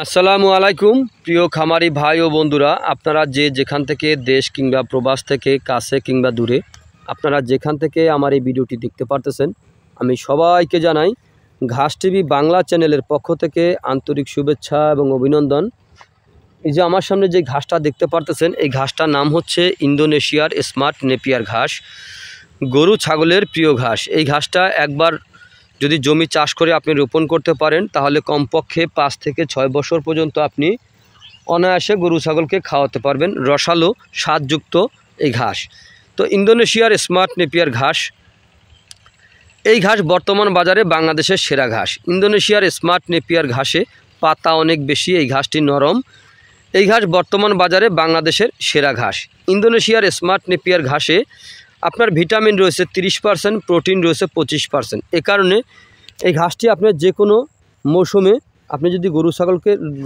আসসালামু আলাইকুম প্রিয় খামারি ভাই ও বন্ধুরা, আপনারা যে যেখান থেকে দেশ কিংবা প্রবাস থেকে কাছে কিংবা দূরে আপনারা যেখান থেকে আমার এই ভিডিওটি দেখতে পারতেছেন, আমি সবাইকে জানাই ঘাস টিভি বাংলা চ্যানেলের পক্ষ থেকে আন্তরিক শুভেচ্ছা এবং অভিনন্দন। এই যে আমার সামনে যে ঘাসটা দেখতে পারতেছেন, এই ঘাসটার নাম হচ্ছে ইন্দোনেশিয়ার স্মার্ট নেপিয়ার ঘাস, গরু ছাগলের প্রিয় ঘাস। এই ঘাসটা একবার যদি জমি চাষ করে আপনি রোপণ করতে পারেন, তাহলে কমপক্ষে 5 থেকে 6 বছর পর্যন্ত আপনি অনায়াসে গরু ছাগলকে খাওয়াতে পারবেন। রসালো স্বাদযুক্ত এই ঘাস। তো ইন্দোনেশিয়ার স্মার্ট নেপিয়ার ঘাস, এই ঘাস বর্তমান বাজারে বাংলাদেশের সেরা ঘাস। ইন্দোনেশিয়ার স্মার্ট নেপিয়ার ঘাসে পাতা অনেক বেশি, এই ঘাসটি নরম। এই ঘাস বর্তমান বাজারে বাংলাদেশের সেরা ঘাস। ইন্দোনেশিয়ার স্মার্ট নেপিয়ার ঘাসে আপনার ভিটামিন রয়েছে 30%, প্রোটিন রয়েছে 25%। এ কারণে এই ঘাসটি আপনার যে কোনো মৌসুমে আপনি যদি গরু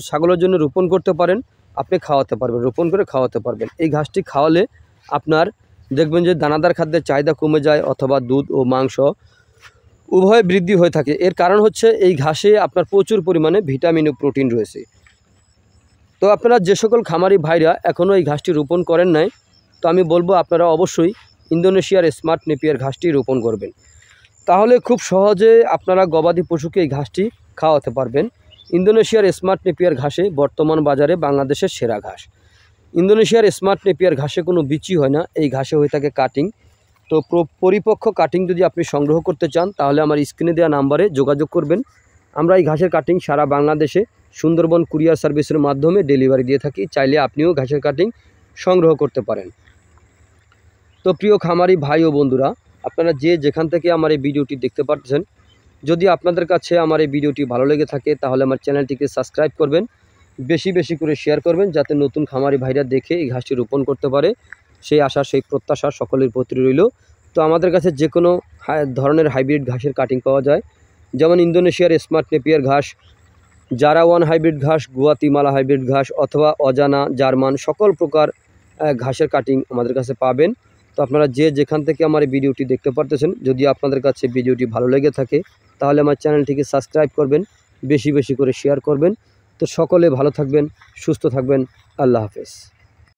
ছাগলের জন্য রোপণ করতে পারেন, আপনি খাওয়াতে পারবেন, রোপণ করে খাওয়াতে পারবেন। এই ঘাসটি খাওয়ালে আপনার দেখবেন যে দানাদার খাদ্যের চাহিদা কমে যায়, অথবা দুধ ও মাংস উভয় বৃদ্ধি হয়ে থাকে। এর কারণ হচ্ছে এই ঘাসে আপনার প্রচুর পরিমাণে ভিটামিন ও প্রোটিন রয়েছে। তো আপনারা যে সকল খামারি ভাইরা এখনও এই ঘাসটি রোপণ করেন নাই, তো আমি বলবো আপনারা অবশ্যই ইন্দোনেশিয়ার স্মার্ট নেপিয়ার ঘাসটি রোপণ করবেন। তাহলে খুব সহজে আপনারা গবাদি পশুকে এই ঘাসটি খাওয়াতে পারবেন। ইন্দোনেশিয়ার স্মার্ট নেপিয়ার ঘাসে বর্তমান বাজারে বাংলাদেশের সেরা ঘাস। ইন্দোনেশিয়ার স্মার্ট নেপিয়ার ঘাসে কোনো বিচি হয় না, এই ঘাসে হয়ে থাকে কাটিং। তো পরিপক্ক কাটিং যদি আপনি সংগ্রহ করতে চান, তাহলে আমার স্ক্রিনে দেওয়া নাম্বারে যোগাযোগ করবেন। আমরা এই ঘাসের কাটিং সারা বাংলাদেশে সুন্দরবন কুরিয়ার সার্ভিসের মাধ্যমে ডেলিভারি দিয়ে থাকি। চাইলে আপনিও ঘাসের কাটিং সংগ্রহ করতে পারেন। তো প্রিয় খামারি ভাই ও বন্ধুরা, আপনারা যে যেখান থেকে আমার এই ভিডিওটি দেখতে পাচ্ছেন, যদি আপনাদের কাছে আমার এই ভিডিওটি ভালো লেগে থাকে, তাহলে আমার চ্যানেলটিকে সাবস্ক্রাইব করবেন, বেশি বেশি করে শেয়ার করবেন, যাতে নতুন খামারি ভাইরা দেখে এই ঘাসটি রোপণ করতে পারে। সেই আশা, সেই প্রত্যাশা সকলের প্রতি রইল। তো আমাদের কাছে যে কোনো ধরনের হাইব্রিড ঘাসের কাটিং পাওয়া যায়, যেমন ইন্দোনেশিয়ার স্মার্ট নেপিয়ার ঘাস, জারাওয়ান হাইব্রিড ঘাস, গুয়াতিমালা হাইব্রিড ঘাস, অথবা অজানা, জার্মান, সকল প্রকার ঘাসের কাটিং আমাদের কাছে পাবেন। তো আপনারা যে যেখান থেকে আমার এই ভিডিওটি দেখতে পারতেছেন, যদি আপনাদের কাছে ভিডিওটি ভালো লেগে থাকে, তাহলে আমার চ্যানেলটিকে সাবস্ক্রাইব করবেন, বেশি বেশি করে শেয়ার করবেন। তো সকলে ভালো থাকবেন, সুস্থ থাকবেন। আল্লাহ হাফেজ।